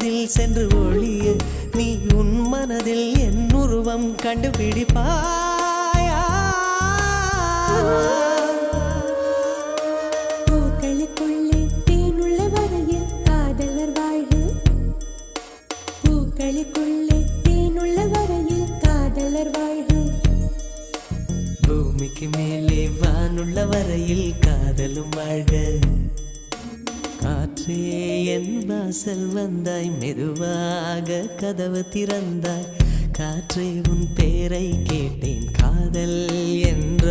மனதில் சென்று ஒளிய நீ உன் மனதில் என் உருவம் கண்டுபிடிப்பாயா பூக்களுக்குள்ளே தேனுள்ள வரையில் காதலர் வாழ்க பூக்களுக்குள்ளே தேனுள்ள வரையில் காதலர் வாழ்க பூமிக்கு மேலே வானுள்ள வரையில் காதலும் வாழ்க காற்றே என் வாசல் வந்தாய் மெதுவாக கதவு திறந்தாய் காற்றே உன் பேரை கேட்டேன் காதல் என்ற